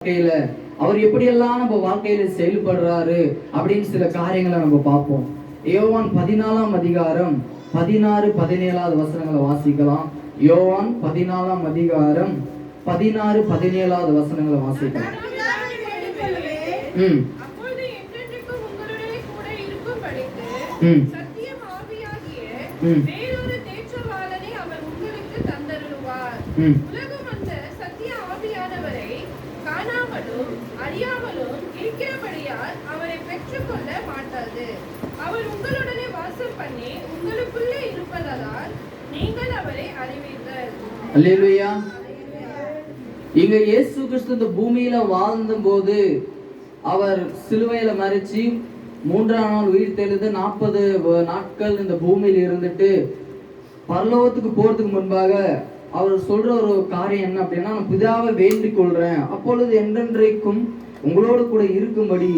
வாழ்க்கையில அவர் எப்படியெல்லாம் நம்ம வாழ்க்கையில செயல்படுறாரு அப்படின்னு சில காரியங்களை நம்ம பார்ப்போம். யோவான் 14ஆம் அதிகாரம் 16-17 வசனங்களை வாசிக்கலாம். யோவான் 14ஆம் அதிகாரம் 16-17 வசனங்களை வாசிக்கலாம். அறியாமலும் இருக்கிறபடியால் அவரை பெற்றுக்கொள்ள மாட்டாது. அவர் உங்களுடனே வாசம் பண்ணி உங்களுக்குள்ளே இருப்பதால் நீங்கள் அவரை அறிவீர்கள். அல்லேலூயா. இங்க இயேசு கிறிஸ்து இந்த பூமியில வாழ்ந்த போது அவர் சிலுவையில மரிச்சு 3ஆம் நாள் உயிர் தெழுந்து 40 நாட்கள் இந்த பூமியில இருந்துட்டு பரலோகத்துக்கு போறதுக்கு முன்பாக அவர் சொல்ற ஒரு காரியம் என்ன அப்படின்னா, நான் பிதாவை வேண்டிக் கொள்றேன், அப்பொழுது என்றென்றைக்கும் உங்களோடு கூட இருக்கும்படி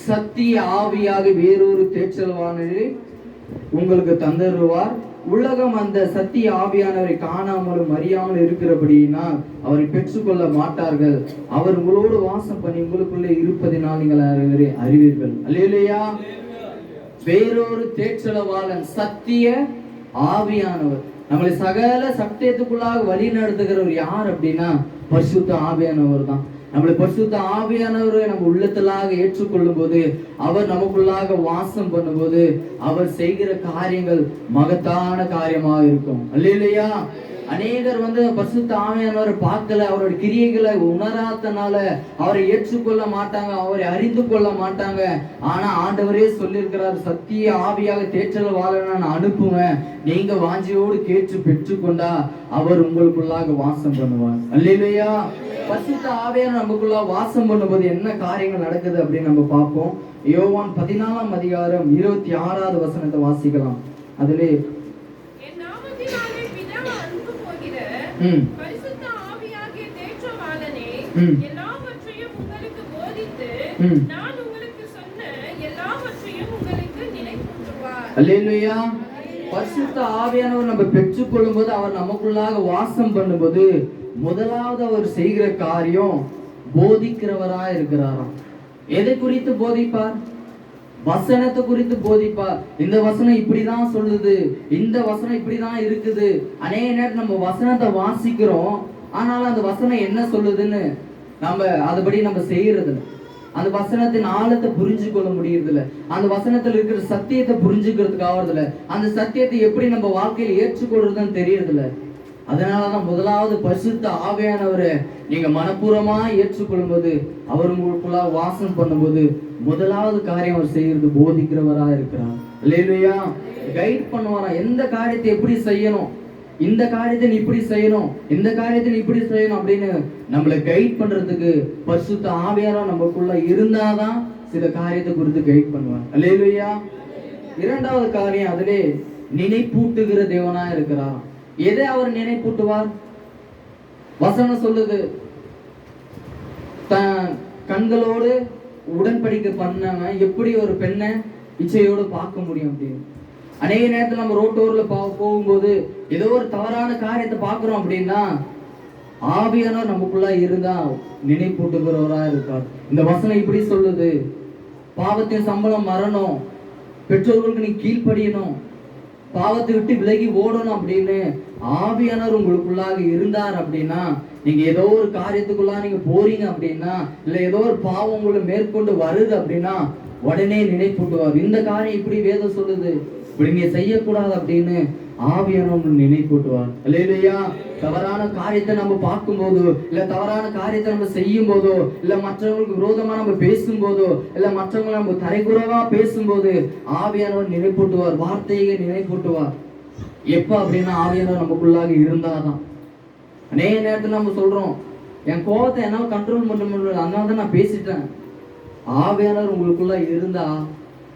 சத்திய ஆவியாக வேறொரு தேற்றல்வானரை உங்களுக்கு தந்தருவார். உலகம் அந்த சத்திய ஆவியானவரை காணாமலும் அறியாமல் இருக்கிறபடியினால் அவரை பெற்றுக்கொள்ள மாட்டார்கள். அவர் உங்களோடு வாசம் பண்ணி உங்களுக்குள்ளே இருப்பதினால் நீங்கள் அறிவீர்கள். அல்லேலூயா. வேறொரு தேற்றலவாளன் சத்திய ஆவியானவர் நம்மளை சகல சத்தியத்துக்குள்ளாக வழி நடத்துகிறவர் யார் அப்படின்னா பரிசுத்த ஆவியானவர் தான். நம்மளை பரிசுத்த ஆவியானவரை நம்ம உள்ளத்திலாக ஏற்றுக்கொள்ளும் போது, அவர் நமக்குள்ளாக வாசம் பண்ணும்போது அவர் செய்கிற காரியங்கள் மகத்தான காரியமாக இருக்கும். அல்லேலூயா. அநேகர் பரிசுத்த ஆவியானவரை பார்க்கல, அவருடைய கிரியைகளை உணராதனால அவரை ஏற்றுக்கொள்ள மாட்டாங்க, அவரை அறிந்து கொள்ள மாட்டாங்க. ஆனா ஆண்டவரே சொல்லியிருக்கிறார், சத்திய ஆவியாக தேற்றல் வாழ நான் அனுப்புவேன், நீங்க வாஞ்சியோடு கேட்டு பெற்றுக்கொண்டா அவர் உங்களுக்குள்ளாக வாசம் பண்ணுவார். அல்லேலூயா. பரிசுத்த ஆவியானவர் நமக்குள்ள வாசம் பண்ணும்போது என்ன காரியங்கள் நடக்குது அப்படின்னு நம்ம பார்ப்போம். யோவான் 14ஆம் அதிகாரம் 26வது வசனத்தை வாசிக்கலாம். அதிலே பரிசுத்த ஆவியாகிய தேற்றவாளனே எல்லாவற்றையும் உங்களுக்கு போதித்து நான் உங்களுக்கு சொன்ன எல்லாவற்றையும் உங்களுக்கு நினைவூட்டுவார். அல்லேலூயா. பரிசுத்த ஆவியானவர் நம்ம பெற்றுக்கொள்ளும் போது, அவர் நமக்குள்ளாக வாசம் பண்ணும்போது முதலாவது அவர் செய்கிற காரியம் போதிக்கிறவராய் இருக்கிறாராம். எதை குறித்து போதிப்பார்? வசனத்தை குறித்து போதிப்பார். இந்த வசனம் இப்படிதான் சொல்லுது, இந்த வசனம் இப்படிதான் இருக்குது. அநேக நேரம் நம்ம வசனத்தை வாசிக்கிறோம், ஆனாலும் அந்த வசனம் என்ன சொல்லுதுன்னு நம்ம அதுபடி நம்ம செய்யறது இல்லை. அந்த வசனத்தின் ஆழத்தை புரிஞ்சு கொள்ள முடியறது இல்லை. அந்த வசனத்துல இருக்கிற சத்தியத்தை புரிஞ்சுக்கிறதுக்கு ஆகிறது இல்லை. அந்த சத்தியத்தை எப்படி நம்ம வாழ்க்கையில் ஏற்றுக்கொள்றதுன்னு தெரியறது இல்லை. அதனாலதான் முதலாவது பரிசுத்த ஆவியானவரை நீங்க மனப்பூர்வமா ஏற்றுக்கொள்ளும் போது, அவர் உங்களுக்குள்ள வாசம் பண்ணும்போது முதலாவது காரியம் அவர் செய்யறது போதிக்கிறவரா இருக்கிறார். அல்லேலூயா. கைட் பண்ணுவாரா, எந்த காரியத்தை எப்படி செய்யணும், இந்த காரியத்தை நீ இப்படி செய்யணும், இந்த காரியத்தை நீ இப்படி செய்யணும் அப்படின்னு நம்மளை கைட் பண்றதுக்கு பரிசுத்த ஆவியானவர் நமக்குள்ள இருந்தாதான் சில காரியத்தை குறித்து கைட் பண்ணுவார். அல்லேலூயா. இரண்டாவது காரியம், அதிலே நினைப்பூட்டுகிற தேவனா இருக்கிறார். எதை அவர் நினைப்பூட்டுவார்? வசனம் சொல்லுது, கண்களோடு உடன்படிக்கை பண்ணவன் எப்படி ஒரு பெண்ணை இச்சையோடு பார்க்க முடியும் அப்படின்னு. அநேக நேரத்தில் நம்ம ரோட்டோர்ல போகும்போது ஏதோ ஒரு தவறான காரியத்தை பார்க்கிறோம் அப்படின்னா, ஆவியானவர் நமக்குள்ள இருந்தா நினைப்பூட்டுகிறவரா இருக்கார். இந்த வசனம் இப்படி சொல்லுது, பாவத்தின் சம்பளம் மரணம், பெற்றோர்களுக்கு நீ கீழ்ப்படியணும், பாவத்தை விட்டு விலகி ஓடணும் அப்படின்னு ஆவியானவர் உங்களுக்குள்ளாக இருந்தார் அப்படின்னா, நீங்க ஏதோ ஒரு காரியத்துக்குள்ளா நீங்க போறீங்க அப்படின்னா, இல்ல ஏதோ ஒரு பாவம் உங்களை மேற்கொண்டு வருது அப்படின்னா உடனே நினைப்பூட்டுவார். இந்த காரியம் இப்படி வேதம் சொல்லுது, இப்படி நீங்க செய்யக்கூடாது அப்படின்னு ஆவியானவர் நினைப்பூட்டுவார். அல்லேலூயா. தவறான காரியத்தை நம்ம பார்க்கும் போதோ, இல்ல தவறான காரியத்தை நம்ம செய்யும் போதோ, இல்ல மற்றவங்களுக்கு விரோதமா நம்ம பேசும் போதோ, இல்ல மற்றவங்களை நம்ம தரைக்குறவா பேசும்போது ஆவியானவர் நினைப்பூட்டுவார், வார்த்தையை நினைப்பூட்டுவார். எப்ப அப்படின்னா ஆவியானவர் நமக்குள்ளாக இருந்தாதான். அநேக நேரத்துல நம்ம சொல்றோம், என் கோபத்தை என்னால் கண்ட்ரோல் பண்ண முடியல, அதனால தான் நான் பேசிட்டேன். ஆவியானவர் உங்களுக்குள்ள இருந்தா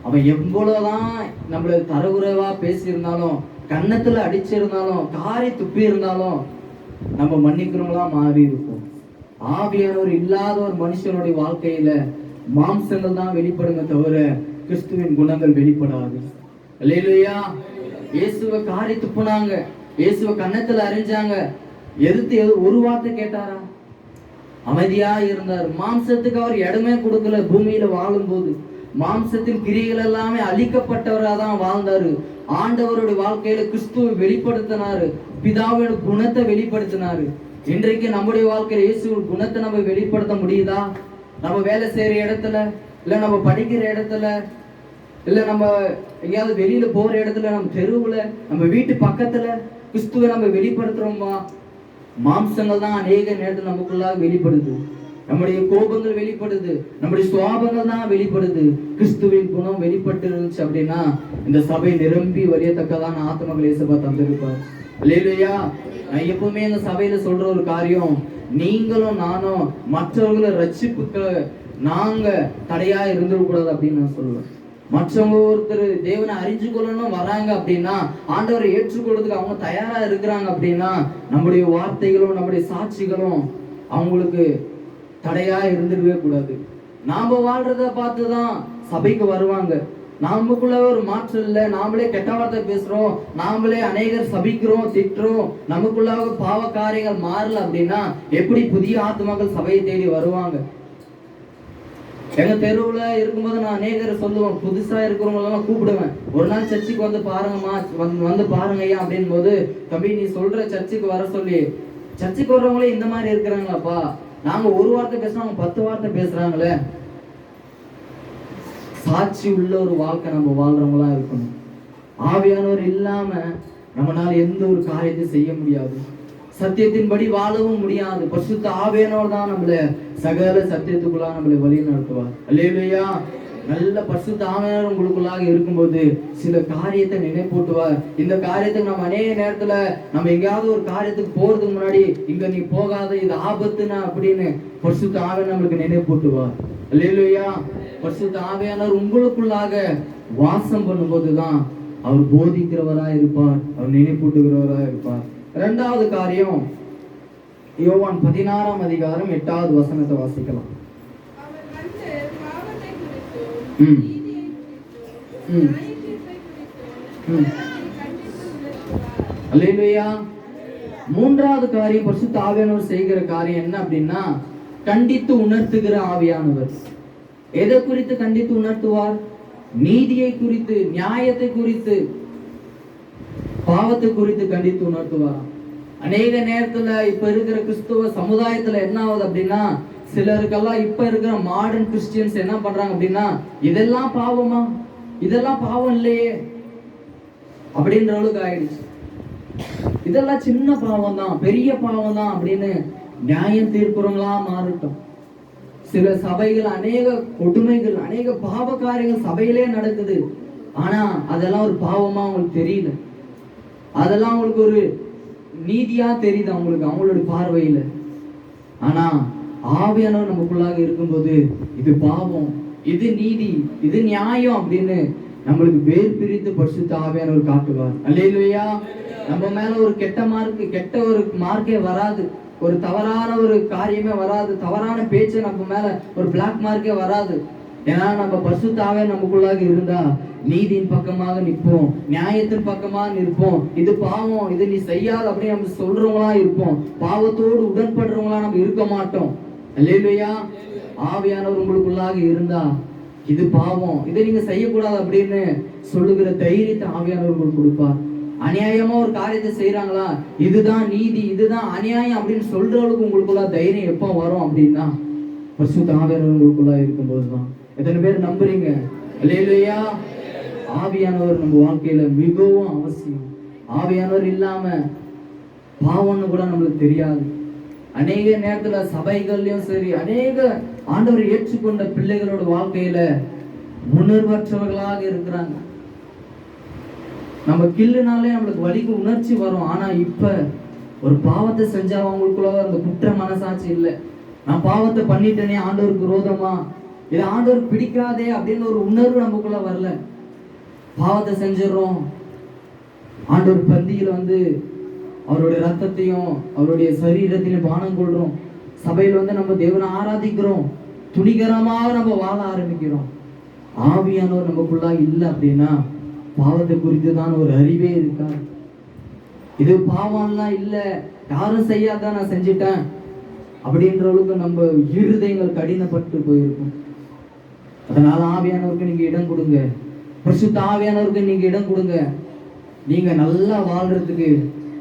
அவன் எவ்வளவுதான் நம்மள தரகுறைவா பேசியிருந்தாலும், கன்னத்துல அடிச்சிருந்தாலும், காரி துப்பி இருந்தாலும் நம்ம மன்னிக்கிறவங்களா மாறி இருப்போம். ஆவியானவர் இல்லாத ஒரு மனுஷனுடைய வாழ்க்கையில மாம்சங்கள் தான் வெளிப்படுங்க தவிர கிறிஸ்துவின் குணங்கள் வெளிப்படாது. அல்லேலூயா. இயேசுவை காரி துப்புனாங்க, இயேசுவை கன்னத்துல அரைஞ்சாங்க, எதிர்த்து ஒரு வார்த்தை கேட்டாரா? அமைதியா இருந்தார். மாம்சத்துக்கு அவர் இடமே கொடுக்கல. பூமியில வாழும்போது மாம்சத்தின் கிரிகள் எல்லாமே அழிக்கப்பட்டவராக தான் வாழ்ந்தாரு. ஆண்டவருடைய வாழ்க்கையில கிறிஸ்துவை வெளிப்படுத்தினாரு, பிதாவோட குணத்தை வெளிப்படுத்தினாரு. இன்றைக்கு நம்முடைய வாழ்க்கையில இயேசு குணத்தை நம்ம வெளிப்படுத்த முடியுதா? நம்ம வேலை செய்யற இடத்துல, இல்ல நம்ம படிக்கிற இடத்துல, இல்ல நம்ம எங்கேயாவது வெளியில போற இடத்துல, நம்ம தெருவுல, நம்ம வீட்டு பக்கத்துல கிறிஸ்துவை நம்ம வெளிப்படுத்துறோமா? மாம்சங்கள் தான் அநேக நேரத்தில் நமக்குள்ளாக வெளிப்படுது. நம்முடைய கோபங்கள் வெளிப்படுது, நம்முடைய சுவாபங்கள் தான் வெளிப்படுது. கிறிஸ்துவின் குணம் வெளிப்பட்டு இருந்துச்சு அப்படின்னா இந்த சபை நிரம்பி வழியத்தக்கதான ஆத்மகள் இயேசுவா தந்திருப்பார். அல்லேலூயா. நான் எப்பவுமே இந்த சபையில சொல்ற ஒரு காரியம், நீங்களும் நானும் மற்றவர்களை ரட்சிப்புக்கு நாங்க தடையா இருந்துடக்கூடாது அப்படின்னு நான் சொல்லுவேன். மற்றவங்க ஒருத்தர் தேவனை அறிஞ்சு கொள்ளணும் வராங்க அப்படின்னா, ஆண்டவரை ஏற்றுக்கொள்றதுக்கு அவங்க தயாரா இருக்கிறாங்க அப்படின்னா, நம்முடைய வார்த்தைகளும் நம்முடைய சாட்சிகளும் அவங்களுக்கு தடையா இருந்துடவே கூடாது. நாம வாழ்றத பார்த்துதான் சபைக்கு வருவாங்க. நமக்குள்ள ஒரு மாற்றம் இல்லை, நாமளே கெட்ட வார்த்தை பேசுறோம், நாமளே அநேகர் சபிக்கிறோம், திட்டுறோம், நமக்குள்ளாக பாவ காரியங்கள் மாறல அப்படின்னா எப்படி புதிய ஆத்மாக்கள் சபையை தேடி வருவாங்க? எங்க தெருவுல இருக்கும்போது நான் அநேகரை சொல்லுவேன், புதுசா இருக்கிறவங்களெல்லாம் கூப்பிடுவேன், ஒரு நாள் சர்ச்சுக்கு வந்து பாருங்கம்மா, வந்து பாருங்க ஐயா அப்படின் போது, தம்பி நீ சொல்ற சர்ச்சுக்கு வர சொல்லி, சர்ச்சுக்கு வர்றவங்களே இந்த மாதிரி இருக்கிறாங்களாப்பா, நாங்க ஒரு வார்த்தை பேசுறோம் அவங்க 10 வார்த்தை பேசுறாங்களே. சாட்சி உள்ள ஒரு வாழ்க்கை நம்ம வாழ்றவங்களா இருக்கணும். ஆவியானவர் இல்லாம நம்மளால எந்த ஒரு காரியத்தை செய்ய முடியாது, சத்தியத்தின்படி வாழவும் முடியாது. பரிசுத்த ஆவியானவர் தான் நம்மள சகல சத்தியத்துக்குள்ளா நம்மளை வழி நடத்துவார். அல்லேலூயா. நல்ல பரிசுத்த ஆவியானவர் உங்களுக்குள்ளாக இருக்கும்போது சில காரியத்தை நினைப்பூட்டுவார். இந்த காரியத்துக்கு நம்ம அநேக நேரத்துல நம்ம எங்கேயாவது ஒரு காரியத்துக்கு போறதுக்கு முன்னாடி, இங்க நீ போகாத, இது ஆபத்துனா அப்படின்னு பரிசுத்த ஆவியானவர் நம்மளுக்கு நினைப்பூட்டுவார். அல்லேலூயா. பரிசுத்த ஆவியானவர் உங்களுக்குள்ளாக வாசம் பண்ணும்போதுதான் அவர் போதிக்கிறவரா இருப்பார், அவர் நினைப்பூட்டுகிறவரா இருப்பார். இரண்டாவது காரியம், யோவான் 16ஆம் அதிகாரம் 8வது வசனத்தை வாசிக்கலாம். அல்லேலூயா. மூன்றாவது காரியம் பரிசுத்த ஆவியானவர் செய்கிற காரியம் என்ன அப்படின்னா, கண்டித்து உணர்த்துகிற ஆவியானவர். எதை குறித்து கண்டித்து உணர்த்துவார்? நீதியை குறித்து, நியாயத்தை குறித்து, பாவத்தை குறித்து கண்டித்து உணர்த்துவார். அநேக நேரத்துல இப்ப இருக்கிற கிறிஸ்துவ சமுதாயத்துல என்ன ஆகுது அப்படின்னா, சிலருக்கெல்லாம் இப்ப இருக்கிற மாடர்ன் கிறிஸ்டியன்ஸ் என்ன பண்றாங்க அப்படின்னா, இதெல்லாம் பாவமா, இதெல்லாம் பாவம் இல்லையே அப்படின்ற அளவுக்கு ஆயிடுச்சு. இதெல்லாம் சின்ன பாவம் தான், பெரிய பாவம் தான் அப்படின்னு நியாயம் தீர்ப்புறவங்களா மாறட்டும். சில சபைகள் அநேக கொடுமைகள், அநேக பாவ காரியங்கள் சபையிலே நடக்குது. ஆனா அதெல்லாம் ஒரு பாவமா அவங்களுக்கு தெரியல, அதெல்லாம் அவங்களுக்கு ஒரு நீதியா தெரியுது அவங்களுக்கு, அவங்களுடைய பார்வையில. ஆனா ஆவியானவர் நமக்குள்ளாக இருக்கும்போது இது பாவம், இது நீதி, இது நியாயம் அப்படின்னு நம்மளுக்கு வேர் பிரித்து பரிசுத்த ஆவியானவர் காட்டுவார். அல்லேலூயா. நம்ம மேல ஒரு கெட்ட ஒரு மார்க்கே வராது, ஒரு தவறான ஒரு காரியமே வராது, தவறான பேச்சு நம்ம மேல ஒரு பிளாக் மார்க்கே வராது. ஏன்னா நம்ம பரிசுத்த ஆவியானவர் நமக்குள்ளாக இருந்தா நீதியின் பக்கமாக நிற்போம், நியாயத்தின் பக்கமாக நிற்போம். இது பாவம், இது நீ செய்யாது அப்படின்னு நம்ம சொல்றவங்களா இருப்போம், பாவத்தோடு உடன்படுறவங்களா நம்ம இருக்க மாட்டோம். அல்லேலூயா. ஆவியானவர் உங்களுக்குள்ளாக இருந்தா இது பாவம், இதை நீங்க செய்யக்கூடாது அப்படின்னு சொல்லுகிற தைரியத்தை ஆவியானவர் உங்களுக்கு கொடுப்பார். அநியாயமா ஒரு காரியத்தை செய்யறாங்களா, இதுதான் நீதி, இதுதான் அநியாயம் அப்படின்னு சொல்றவங்களுக்கு உங்களுக்குள்ள தைரியம் எப்போ வரும் அப்படின்னா பரிசுத்த ஆவியானவர் உங்களுக்குள்ள இருக்கும்போதுதான். எத்தனை பேர் நம்புறீங்க? அல்லேலூயா. ஆவியானவர் நம்ம வாழ்க்கையில மிகவும் அவசியம். ஆவியானவர் இல்லாம பாவம்னு கூட நம்மளுக்கு தெரியாது. அநேக நேரத்துல சபைகள்லயும் சரி, அநேக ஆண்டவர் ஏற்றுக்கொண்ட பிள்ளைகளோட வாழ்க்கையில உணர்வற்றவர்களாக இருக்கிறாங்க. நம்ம கில்லுனாலே நம்மளுக்கு வலிக்கு உணர்ச்சி வரும். ஆனா இப்ப ஒரு பாவத்தை செஞ்சா அவங்களுக்குள்ள அந்த குற்ற மனசாட்சி இல்லை. நான் பாவத்தை பண்ணிட்டேனே ஆண்டவருக்கு விரோதமா, இது ஆண்டவருக்கு பிடிக்காதே அப்படின்னு ஒரு உணர்வு நமக்குள்ள வரல. பாவத்தை செஞ்சிடறோம், ஆண்டவர் பந்தியில வந்து அவருடைய ரத்தத்தையும் அவருடைய சரீரத்திலையும் பானம் கொள்றோம், சபையில் வந்து நம்ம தேவனை ஆராதிக்கிறோம், துணிகரமாக நம்ம வாழ ஆரம்பிக்கிறோம். ஆவியானவர் நமக்குள்ளாக இல்லை அப்படின்னா பாவத்தை குறித்து தான் ஒரு அறிவே இருக்காது. இது பாவம்லாம் இல்லை, யாரும் செய்யாதான் நான் செஞ்சிட்டேன், அப்படின்ற அளவுக்கு நம்ம இருதயங்கள் கடினப்பட்டு போயிருக்கும். அதனால ஆவியானவருக்கு நீங்க இடம் கொடுங்க. பரிசுத்த ஆவியானவருக்கு நீங்க இடம் கொடுங்க. நீங்க நல்லா வாழ்றதுக்கு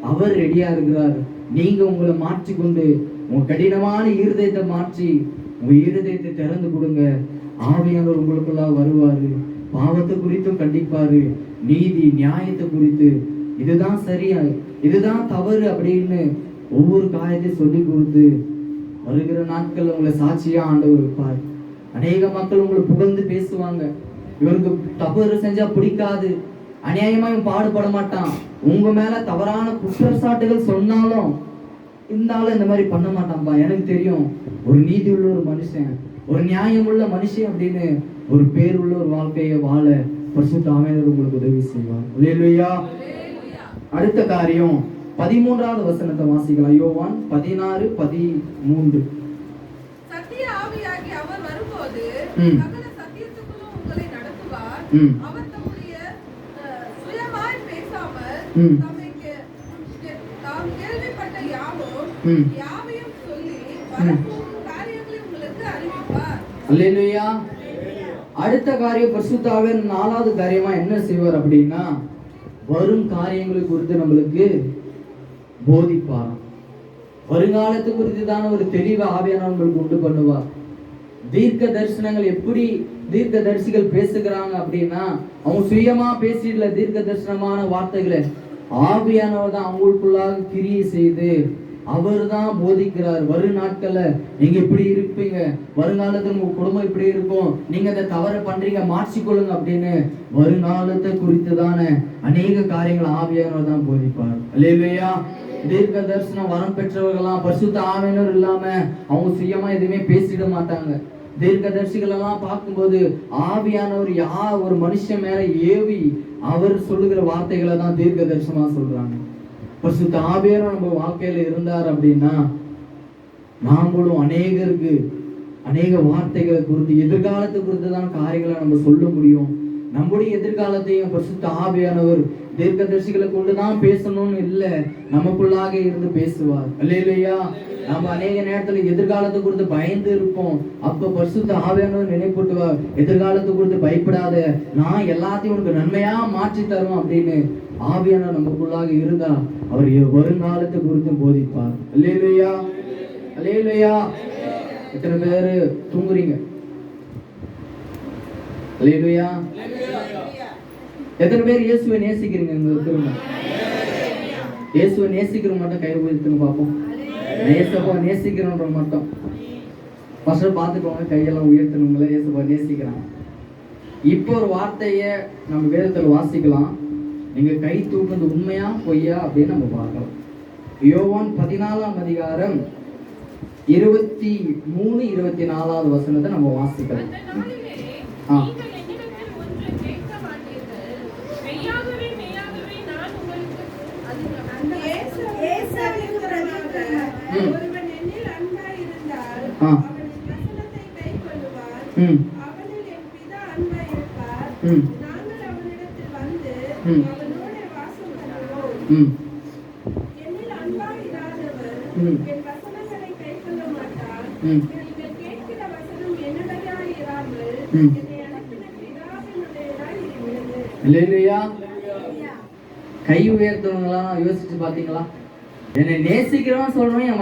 அவர் ரெடியா இருக்கிறார். நீங்க உங்களை மாற்றிக்கொண்டு உங்க கடினமான இருதயத்தை மாற்றி உங்க இருதயத்தை திறந்து கொடுங்க. ஆவியானவர் உங்களுக்குள்ள வருவாரு. பாவத்தை குறித்தும் கண்டிப்பாரு. நீதி நியாயத்தை குறித்து இதுதான் சரியா இதுதான் தவறு அப்படின்னு ஒவ்வொரு காரியத்தையும் சொல்லி கொடுத்து வருகிற நாட்கள் உங்களை சாட்சியா ஆண்டவர் இருப்பார். அநேக மக்கள் உங்களை புகழ்ந்து பேசுவாங்க. இவருக்கு தவறு செஞ்சா பிடிக்காது, அநியாயமா இவன் பாடுபட மாட்டான், உங்க மேல தவறான குற்றச்சாட்டுகள் சொன்னாலும் இந்த ஆளு இந்த மாதிரி பண்ண மாட்டான்பா, எனக்கு தெரியும், ஒரு நீதி உள்ள ஒரு மனுஷன், ஒரு நியாயம் உள்ள மனுஷன் அப்படின்னு ஒரு பேர் உள்ள ஒரு வாழ்க்கையை வாழ பரிசுத்த ஆவியானவர் உங்களுக்கு உதவி செய்வார். அல்லேலூயா. அடுத்த காரியம் 13வது வசனத்தை வாசிக்கலாம். யோவான் 16:13. சத்திய ஆவியாகிய அவர் வரும்போது சகல சத்தியத்துக்குள்ளும் உங்களை நடத்துவார். அவர் தம்முடைய சுயமாய் பேசாமல் தாம் கேள்விப்பட்ட யாவையும் சொல்லி வரப்போகும் காரியங்களை உங்களுக்கு அறிவிப்பார். அல்லேலூயா. அடுத்த காரியம் பரிசுத்த ஆவியானவர் 4வது காரியமா என்ன செய்வார் அப்படின்னா, வரும் காரியங்களை குறித்து நம்மளுக்கு போதிப்பார். வருங்காலத்து குறித்து தான ஒரு தெளிவு ஆவியானவர்கள் உண்டு பண்ணுவார். தீர்க்க தரிசனங்கள் எப்படி தீர்க்க தரிசிகள் பேசுகிறாங்க அப்படின்னா, அவங்க சுயமா பேசிடல தீர்க்க தரிசனமான வார்த்தைகளை, ஆவியானவர் தான் அவங்களுக்குள்ளாக கிரியை செய்து அவர் தான் போதிக்கிறார். வரும் நாட்கள்ல நீங்க இப்படி இருப்பீங்க, வருங்காலத்துல உங்க குடும்பம் இப்படி இருக்கும், நீங்க இந்த தவறை பண்றீங்க, மாற்றிக்கொள்ளுங்க அப்படின்னு வருங்காலத்தை குறித்து தானே அநேக காரியங்கள் ஆவியானவர் தான் போதிப்பார். அல்லேலூயா. தீர்க்க தரிசனம் வரம் பெற்றவர்கள்லாம் பரிசுத்த ஆவியானவர் இல்லாம அவங்க சுயமா எதுவுமே பேசிட மாட்டாங்க. தீர்க்க தரிசிகள் எல்லாம் பார்க்கும்போது ஆவியானவர் ஒரு மனுஷன் மேல ஏவி அவர் சொல்லுகிற வார்த்தைகளை தான் தீர்க்க தரிசனமா சொல்றாங்க. பரிசுத்த ஆவியானவர் நம்ம வாழ்க்கையில இருந்தார் அப்படின்னா நாமளும் அநேகருக்கு அநேக வார்த்தைகளை குறித்து எதிர்காலத்தை குறித்து தான் காரியங்களை நம்ம சொல்ல முடியும். நம்முடைய எதிர்காலத்தையும் பரிசுத்த ஆவியானவர் தீர்க்கதரிசிகளை கொண்டுதான் பேசணும்னு இல்லை, நமக்குள்ளாக இருந்து பேசுவார். அல்லேலூயா. நம்ம அநேக நேரத்துல எதிர்காலத்தை குறித்து பயந்து இருப்போம். அப்ப பரிசுத்த ஆவியானவர் நினைப்பூட்டுவார், எதிர்காலத்தை குறித்து பயப்படாத, நான் எல்லாத்தையும் உனக்கு நன்மையா மாற்றி தரும் அப்படின்னு. ஆவியானவர் நமக்குள்ளாக இருந்தா அவர் வருங்காலத்தை குறித்து போதிப்பார். அல்லேலூயா. அல்லேலூயா. எத்தனை பேரு தூங்குறீங்க? அல்லேலூயா. எத்தனை பேர் இயேசுவை நேசிக்கிறீங்க? இயேசுவை நேசிக்கிற மட்டும் கை உயர்த்துங்க பார்ப்போம். இயேசுவை நேசிக்கிறோன்ற மட்டும் ஃபர்ஸ்ட் பார்த்துக்கோங்க, கையெல்லாம் உயர்த்தணுங்களே. இயேசுவை நேசிக்கிறாங்க. இப்போ ஒரு வார்த்தையை நம்ம வேதத்தில் வாசிக்கலாம். நீங்க கை தூக்குறது உண்மையா பொய்யா அப்படின்னு நம்ம பார்க்கலாம். யோவான் 14ஆம் அதிகாரம் 23, 24வது வசனத்தை நம்ம வாசிக்கலாம். கை உயர்த்தவங்களா யோசிச்சு பாத்தீங்களா? என்னை நேசிக்கிறவன் சொல்றேன், என்